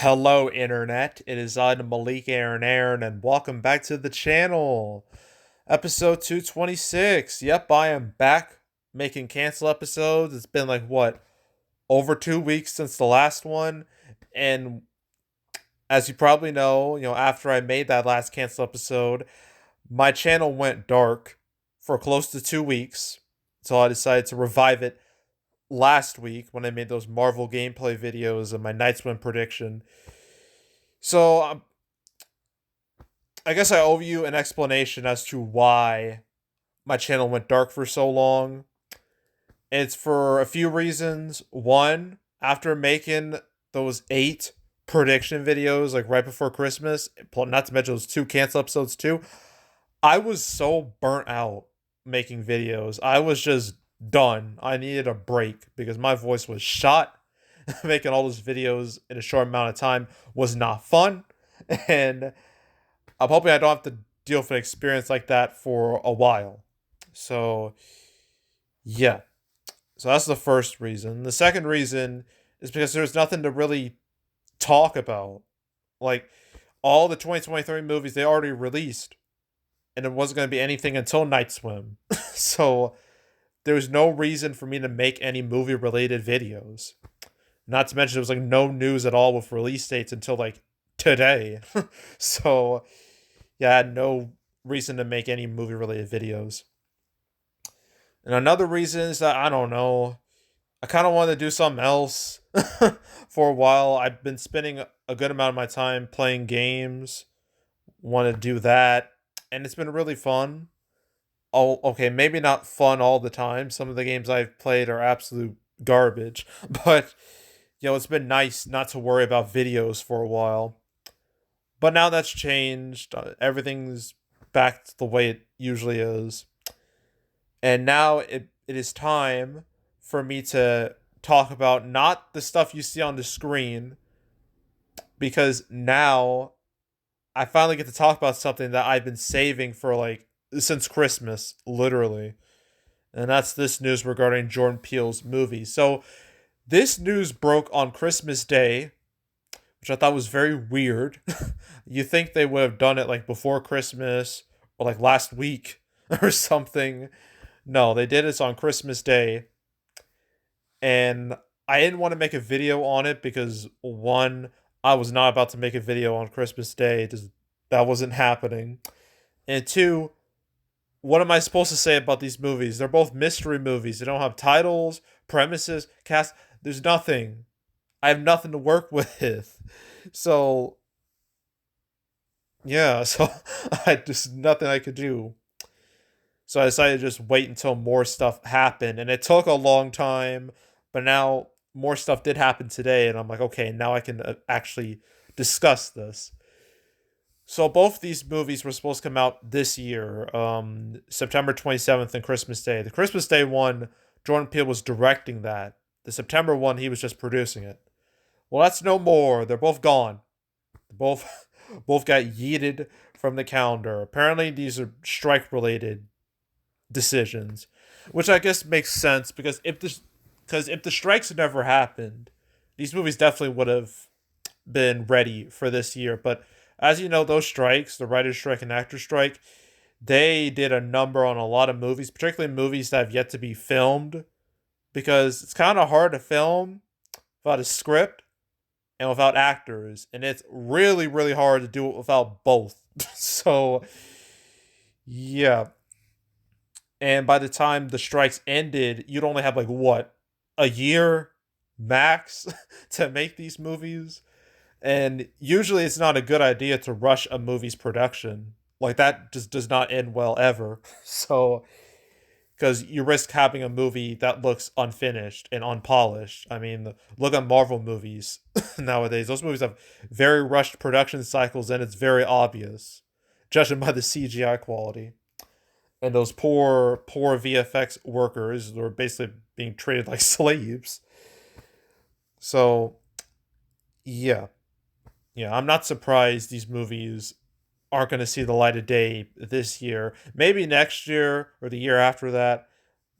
Hello, Internet. It is I, Malik Aaron, and welcome back to the channel. Episode 226. Yep, I am back making cancel episodes. It's been over 2 weeks since the last one. And as you probably know, after I made that last cancel episode, my channel went dark for close to 2 weeks. So I decided to revive it last week when I made those Marvel gameplay videos and my Night's Win prediction. So I guess I owe you an explanation as to why my channel went dark for so long. It's for a few reasons. One, after making those 8 prediction videos right before Christmas, not to mention those 2 cancel episodes too, I was so burnt out making videos. I was just done. I needed a break because my voice was shot. Making all those videos in a short amount of time was not fun. And I'm hoping I don't have to deal with an experience like that for a while. So, yeah. So that's the first reason. The second reason is because there's nothing to really talk about. Like, all the 2023 movies they already released. And it wasn't going to be anything until Night Swim. So, there was no reason for me to make any movie-related videos. Not to mention, there was no news at all with release dates until today. So, yeah, I had no reason to make any movie related videos. And another reason is that, I don't know, I kind of wanted to do something else for a while. I've been spending a good amount of my time playing games, want to do that, and it's been really fun. Oh, okay, maybe not fun all the time. Some of the games I've played are absolute garbage, but it's been nice not to worry about videos for a while. But now that's changed. Everything's back to the way it usually is. And now it is time for me to talk about not the stuff you see on the screen, because now I finally get to talk about something that I've been saving for since Christmas, literally. And that's this news regarding Jordan Peele's movie. So this news broke on Christmas Day, which I thought was very weird. You think they would have done it before Christmas or last week or something. No, they did it on Christmas Day. And I didn't want to make a video on it because, one, I was not about to make a video on Christmas Day. That wasn't happening. And two, what am I supposed to say about these movies? They're both mystery movies. They don't have titles, premises, cast. There's nothing. I have nothing to work with. So, yeah, so I just nothing I could do. So I decided to just wait until more stuff happened. And it took a long time, but now more stuff did happen today. And I'm like, okay, now I can actually discuss this. So both these movies were supposed to come out this year, September 27th and Christmas Day. The Christmas Day one, Jordan Peele was directing that. The September one, he was just producing it. Well, that's no more. They're both gone. Both got yeeted from the calendar. Apparently, these are strike-related decisions, which I guess makes sense because if the strikes had never happened, these movies definitely would have been ready for this year. But as you know, those strikes, the writer's strike and actor strike, they did a number on a lot of movies, particularly movies that have yet to be filmed, because it's kind of hard to film without a script and without actors, and it's really, really hard to do it without both. So, yeah. And by the time the strikes ended, you'd only have a year max to make these movies. And usually it's not a good idea to rush a movie's production. That just does not end well ever. So, because you risk having a movie that looks unfinished and unpolished. I mean, look at Marvel movies nowadays. Those movies have very rushed production cycles, and it's very obvious, judging by the CGI quality. And those poor VFX workers were basically being treated like slaves. So, yeah. Yeah, I'm not surprised these movies aren't going to see the light of day this year. Maybe next year or the year after that.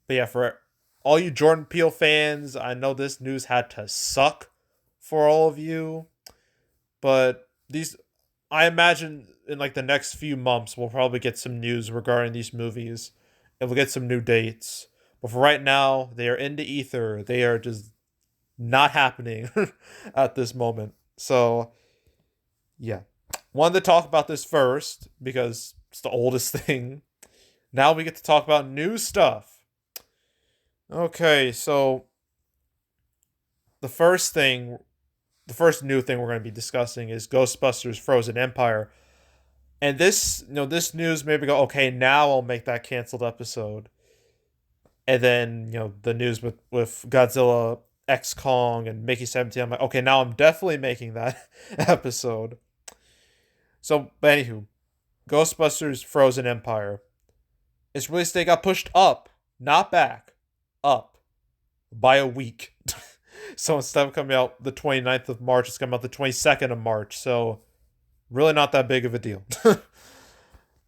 But yeah, for all you Jordan Peele fans, I know this news had to suck for all of you. But I imagine in like the next few months, we'll probably get some news regarding these movies, and we'll get some new dates. But for right now, they are in the ether. They are just not happening at this moment. So yeah, wanted to talk about this first because it's the oldest thing. Now we get to talk about new stuff. Okay, so the first thing, the first new thing we're going to be discussing is Ghostbusters Frozen Empire. And this, this news made me go, okay, now I'll make that canceled episode. And then, the news with Godzilla, X Kong, and Mickey 17, I'm like, okay, now I'm definitely making that episode. So, but anywho, Ghostbusters Frozen Empire. Its release date got pushed up, not back, up by a week. So instead of coming out the 29th of March, it's coming out the 22nd of March. So really not that big of a deal.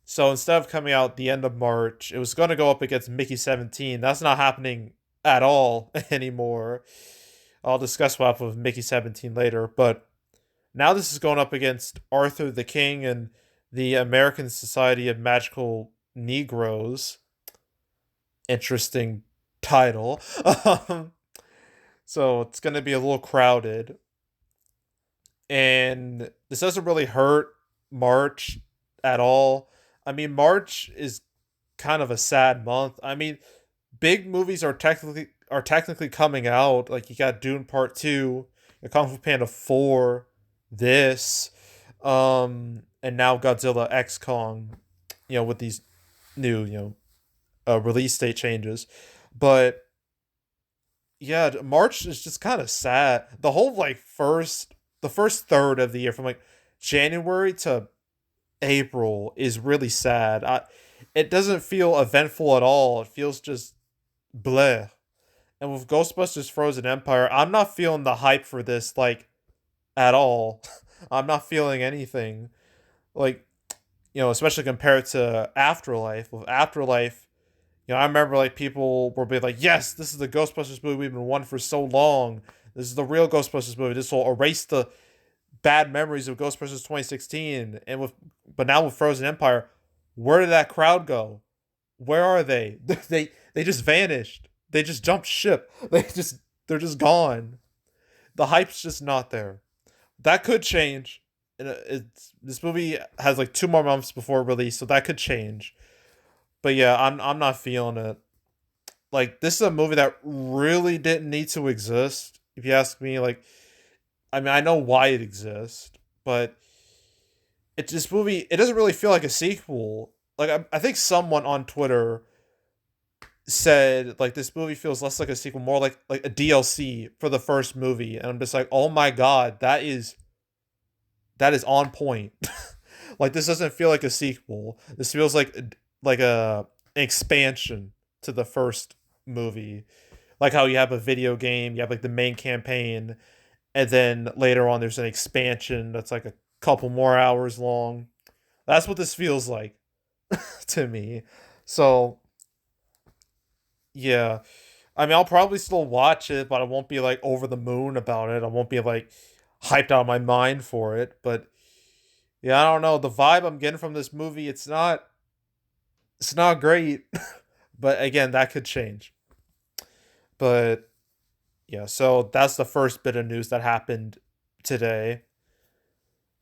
So instead of coming out the end of March, it was going to go up against Mickey 17. That's not happening at all anymore. I'll discuss what happened with Mickey 17 later. But now this is going up against Arthur the King and the American Society of Magical Negroes. Interesting title. So it's going to be a little crowded. And this doesn't really hurt March at all. I mean, March is kind of a sad month. I mean, big movies are technically coming out. Like you got Dune Part 2, Kung Fu Panda 4, this, and now Godzilla X Kong, with these new, release date changes. But yeah, March is just kind of sad. The whole the first third of the year, from like January to April, is really sad. It doesn't feel eventful at all. It feels just bleh. And with Ghostbusters Frozen Empire, I'm not feeling the hype for this like at all. I'm not feeling anything. Like, especially compared to Afterlife. With Afterlife, I remember like people were being like, "Yes, this is the Ghostbusters movie we've been wanting for so long. This is the real Ghostbusters movie. This will erase the bad memories of Ghostbusters 2016." But now with Frozen Empire, where did that crowd go? Where are they? They just vanished. They just jumped ship. They're just gone. The hype's just not there. That could change. This movie has like 2 more months before release, so that could change. But yeah, I'm not feeling it. Like, this is a movie that really didn't need to exist, if you ask me. Like, I mean, I know why it exists, but this movie, it doesn't really feel like a sequel. Like, I think someone on Twitter said like this movie feels less like a sequel, more like a DLC for the first movie, and I'm just like, oh my god, that is on point. Like, this doesn't feel like a sequel. This feels like an expansion to the first movie. Like how you have a video game, you have like the main campaign, and then later on there's an expansion that's like a couple more hours long. That's what this feels like to me. So yeah, I mean, I'll probably still watch it, but I won't be like over the moon about it. I won't be like hyped out of my mind for it. But yeah, I don't know. The vibe I'm getting from this movie, it's not great. But again, that could change. But yeah, so that's the first bit of news that happened today.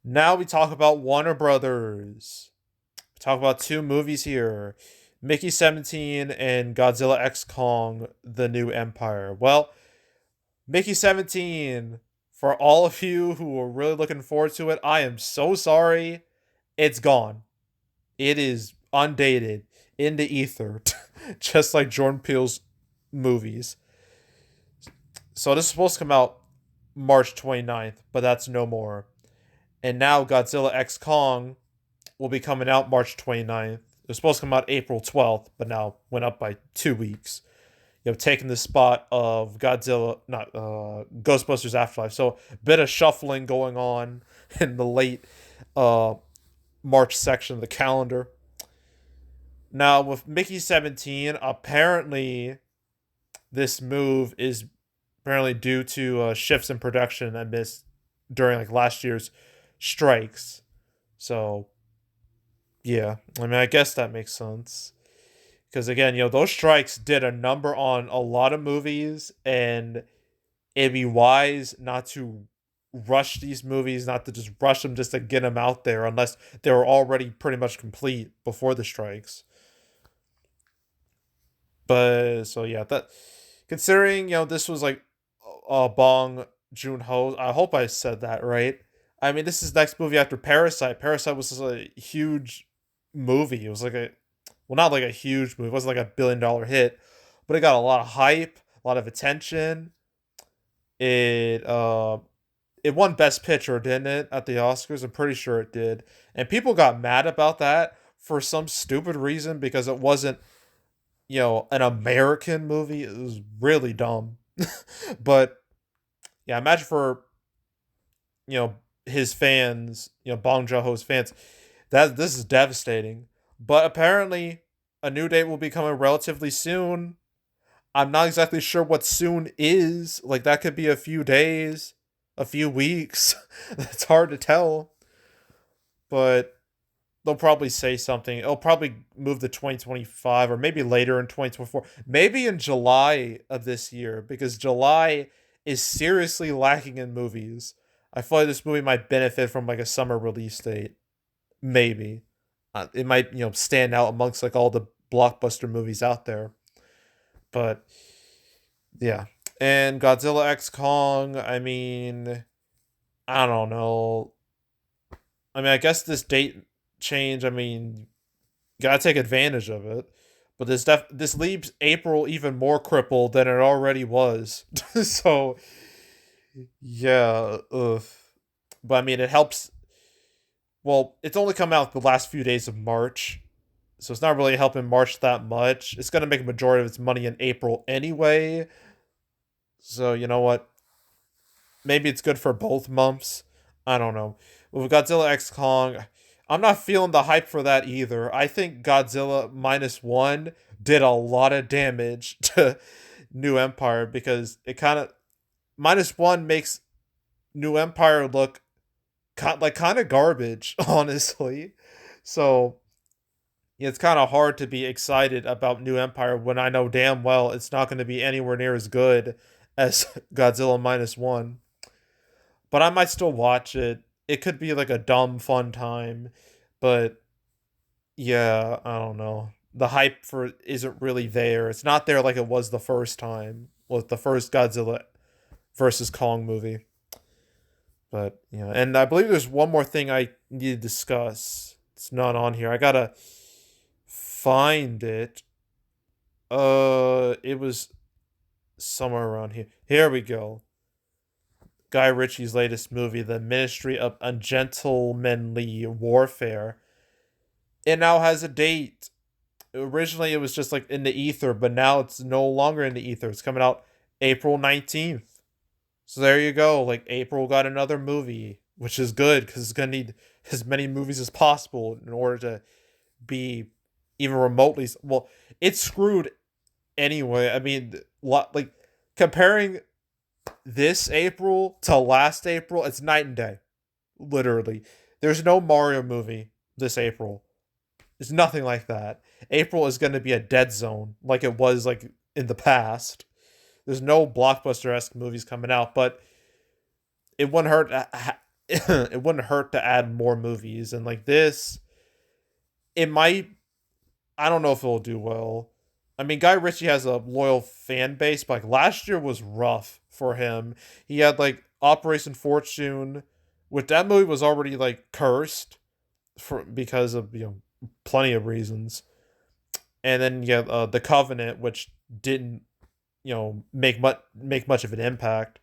Now we talk about Warner Brothers. We talk about two movies here. Mickey 17 and Godzilla X Kong, The New Empire. Well, Mickey 17, for all of you who are really looking forward to it, I am so sorry. It's gone. It is undated, in the ether, just like Jordan Peele's movies. So this is supposed to come out March 29th, but that's no more. And now Godzilla X Kong will be coming out March 29th. It was supposed to come out April 12th, but now went up by 2 weeks. Taking the spot of Godzilla, not Ghostbusters Afterlife. So a bit of shuffling going on in the late March section of the calendar. Now with Mickey 17, apparently this move is apparently due to shifts in production amidst during like last year's strikes. So yeah, I mean, I guess that makes sense. Because again, those strikes did a number on a lot of movies, and it'd be wise not to rush these movies, not to just rush them just to get them out there unless they were already pretty much complete before the strikes. But so yeah, that considering this was like Bong Joon Ho, I hope I said that right. I mean, this is next movie after Parasite. Parasite was just a huge movie. It was like a well, not like a huge movie. It wasn't like a $1 billion hit, but it got a lot of hype, a lot of attention. It it won Best Picture, didn't it, at the Oscars? I'm pretty sure it did. And people got mad about that for some stupid reason because it wasn't, an American movie. It was really dumb. But yeah, imagine for, his fans, Bong Joon-ho's fans, that this is devastating. But apparently a new date will be coming relatively soon. I'm not exactly sure what soon is. Like that could be a few days, a few weeks. It's hard to tell. But they'll probably say something. It'll probably move to 2025 or maybe later in 2024. Maybe in July of this year because July is seriously lacking in movies. I feel like this movie might benefit from like a summer release date. Maybe. It might, stand out amongst like all the blockbuster movies out there. But yeah. And Godzilla X Kong, I mean, I don't know. I mean, I guess this date change, I mean, gotta take advantage of it. But this leaves April even more crippled than it already was. So yeah, ugh. But I mean, it helps. Well, it's only come out the last few days of March, so it's not really helping March that much. It's gonna make a majority of its money in April anyway. So you know what? Maybe it's good for both months. I don't know. With Godzilla X Kong, I'm not feeling the hype for that either. I think Godzilla minus one did a lot of damage to New Empire because it kind of minus one makes New Empire look kind of garbage, honestly. So yeah, it's kind of hard to be excited about New Empire when I know damn well it's not going to be anywhere near as good as Godzilla minus one. But I might still watch it. It could be like a dumb fun time, but yeah, I don't know. The hype for it isn't really there. It's not there like it was the first time with the first Godzilla versus Kong movie. But yeah, and I believe there's one more thing I need to discuss. It's not on here. I gotta find it. It was somewhere around here. Here we go. Guy Ritchie's latest movie, The Ministry of Ungentlemanly Warfare. It now has a date. Originally, it was just like in the ether, but now it's no longer in the ether. It's coming out April 19th. So there you go. Like, April got another movie, which is good because it's going to need as many movies as possible in order to be even remotely. Well, it's screwed anyway. I mean, like, comparing this April to last April, it's night and day. Literally. There's no Mario movie this April. There's nothing like that. April is going to be a dead zone like it was like in the past. There's no blockbuster-esque movies coming out, but it wouldn't hurt it wouldn't hurt to add more movies and like this it might I don't know if it'll do well. I mean, Guy Ritchie has a loyal fan base, but like last year was rough for him. He had like Operation Fortune, which that movie was already like cursed for because of plenty of reasons. And then you have The Covenant, which didn't make much of an impact.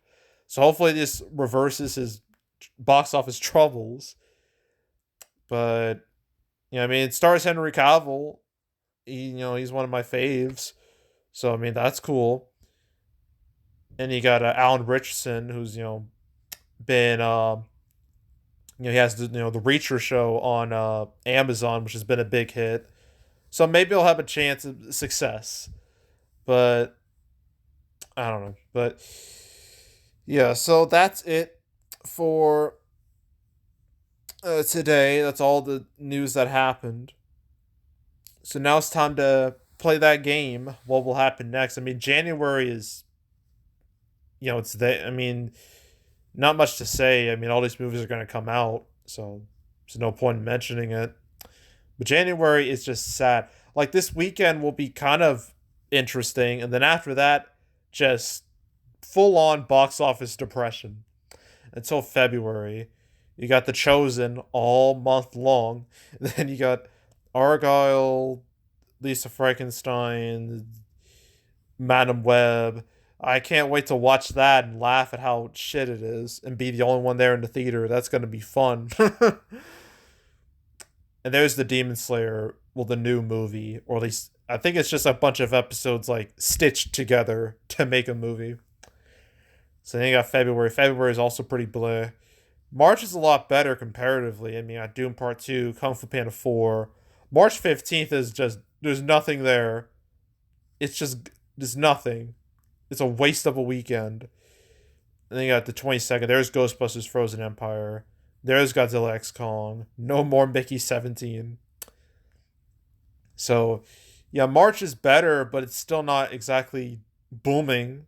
So hopefully this reverses his box office troubles. But I mean, it stars Henry Cavill. He's one of my faves. So I mean, that's cool. And you got Alan Richardson, who's been he has the Reacher show on Amazon, which has been a big hit. So maybe he'll have a chance of success. But I don't know. But yeah, so that's it for today. That's all the news that happened. So now it's time to play that game. What will happen next? I mean, January is, it's the. I mean, not much to say. I mean, all these movies are going to come out, so there's no point in mentioning it. But January is just sad. Like this weekend will be kind of interesting, and then after that, just full on box office depression until February. You got The Chosen all month long. And then you got Argyle, Lisa Frankenstein, Madam Web. I can't wait to watch that and laugh at how shit it is and be the only one there in the theater. That's going to be fun. And there's the Demon Slayer, well, the new movie, or at least I think it's just a bunch of episodes like stitched together to make a movie. So then you got February. February is also pretty bleh. March is a lot better comparatively. I mean, got Doom Part 2, Kung Fu Panda 4. March 15th is just, there's nothing there. It's just, there's nothing. It's a waste of a weekend. And then you got the 22nd. There's Ghostbusters Frozen Empire. There's Godzilla X Kong. No more Mickey 17. So, yeah, March is better, but it's still not exactly booming.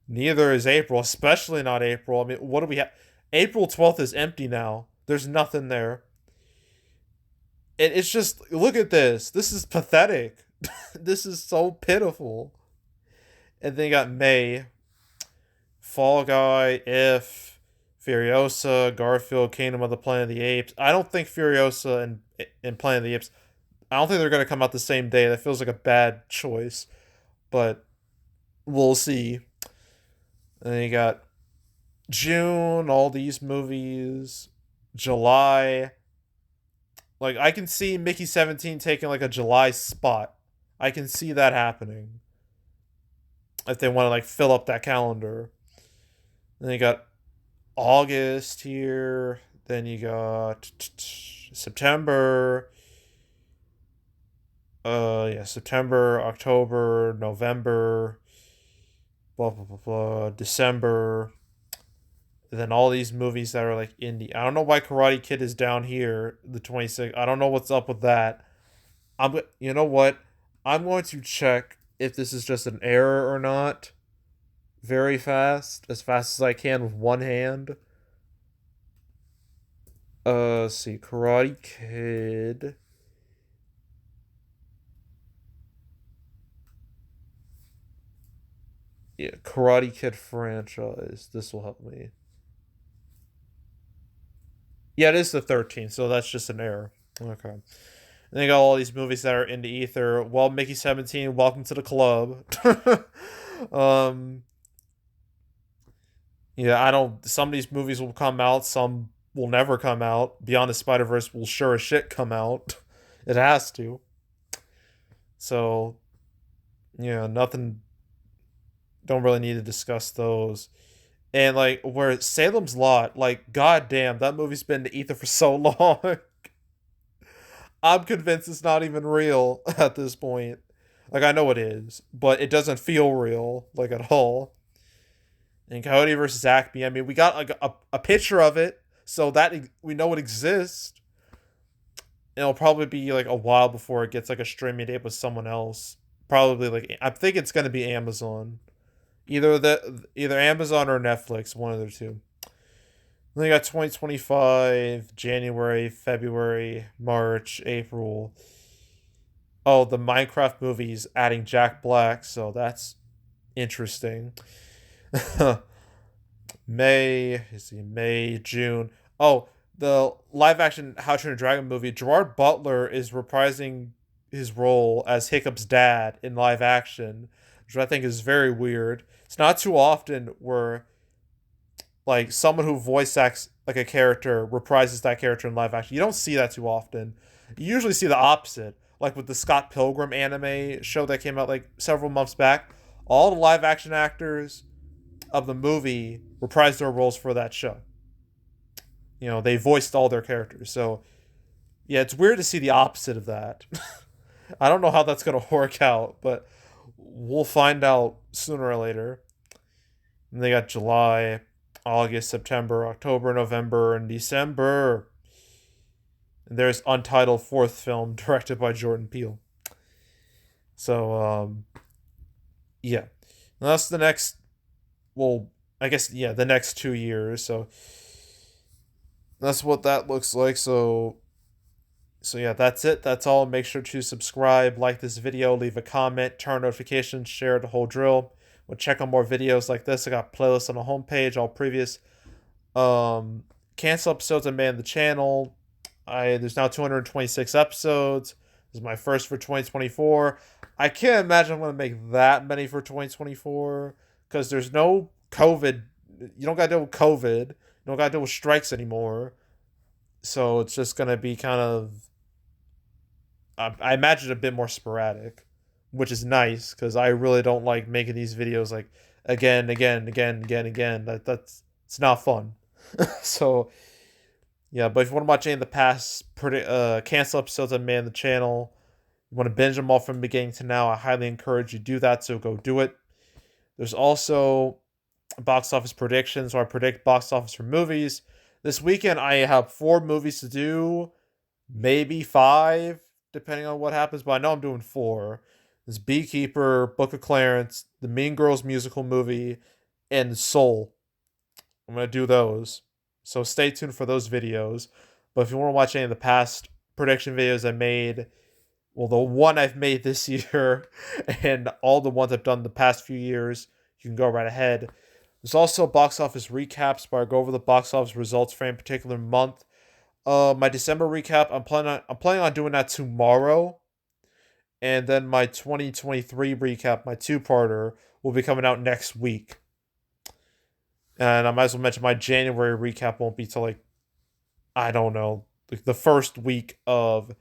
Neither is April, especially not April. I mean, what do we have? April 12th is empty now. There's nothing there. It's just, look at this. This is pathetic. This is so pitiful. And then you got May. Fall Guy, If, Furiosa, Garfield, Kingdom of the Planet of the Apes. I don't think Furiosa and Planet of the Apes, I don't think they're going to come out the same day. That feels like a bad choice. But we'll see. And then you got June, all these movies. July. Like, I can see Mickey 17 taking like a July spot. I can see that happening. If they want to like fill up that calendar. Then you got August here. Then you got September. Yeah, September, October, November, blah blah blah blah, December. And then all these movies that are like indie. I don't know why Karate Kid is down here, the 26th. I don't know what's up with that. You know what? I'm going to check if this is just an error or not. Very fast, as I can with one hand. Let's see, Karate Kid. Yeah, Karate Kid franchise. This will help me. Yeah, it is the 13th, so that's just an error. Okay. And they got all these movies that are in the ether. Well, Mickey 17, welcome to the club. um, yeah, I don't. Some of these movies will come out, some will never come out. Beyond the Spider Verse will sure as shit come out. It has to. So, yeah, nothing. Don't really need to discuss those. And like where Salem's Lot, like goddamn, that movie's been in the ether for so long. I'm convinced it's not even real at this point. Like I know it is, but it doesn't feel real like at all. And Coyote versus Acme, I mean, we got like a picture of it, so that we know it exists. It'll probably be like a while before it gets like a streaming date with someone else. Probably like I think it's gonna be Amazon. Either Amazon or Netflix, one of the two. Then you got 2025, January, February, March, April. Oh, the Minecraft movies adding Jack Black, so that's interesting. May, June. Oh, the live action How to Train Your Dragon movie. Gerard Butler is reprising his role as Hiccup's dad in live action, which I think is very weird. It's not too often where like someone who voice acts like a character reprises that character in live action. You don't see that too often. You usually see the opposite, like with the Scott Pilgrim anime show that came out like several months back. All the live action actors of the movie reprised their roles for that show. You know, they voiced all their characters. So, yeah, it's weird to see the opposite of that. I don't know how that's going to work out, but we'll find out sooner or later. And they got July, August, September, October, November, and December. And there's Untitled, fourth film directed by Jordan Peele. So, yeah. And that's the next, well, I guess, yeah, the next 2 years. So that's what that looks like. So yeah, that's it. That's all. Make sure to subscribe, like this video, leave a comment, turn notifications, share the whole drill. We'll check on more videos like this. I got playlists on the homepage, all previous cancel episodes I made on the channel. There's now 226 episodes. This is my first for 2024. I can't imagine I'm gonna make that many for 2024 because there's no COVID. You don't gotta deal with COVID. You don't gotta deal with strikes anymore. So it's just gonna be kind of, I imagine, a bit more sporadic, which is nice because I really don't like making these videos like again. That's it's not fun. So yeah, but if you want to watch any of the past cancel episodes I made on the channel, you want to binge them all from the beginning to now, I highly encourage you to do that. So go do it. There's also box office predictions, where I predict box office for movies. This weekend I have 4 movies to do, maybe 5, depending on what happens, but I know I'm doing 4. There's Beekeeper, Book of Clarence, the Mean Girls musical movie, and Soul. I'm going to do those. So stay tuned for those videos. But if you want to watch any of the past prediction videos I made, well, the one I've made this year and all the ones I've done the past few years, you can go right ahead. There's also box office recaps where I go over the box office results for any particular month. My December recap, I'm planning on doing that tomorrow. And then my 2023 recap, my 2-parter, will be coming out next week. And I might as well mention my January recap won't be till, like, I don't know, like the first week of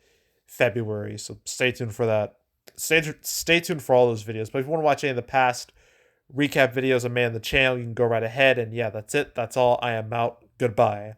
February. So stay tuned for that. Stay tuned for all those videos. But if you want to watch any of the past recap videos I made on the channel, you can go right ahead. And yeah, that's it. That's all. I am out. Goodbye.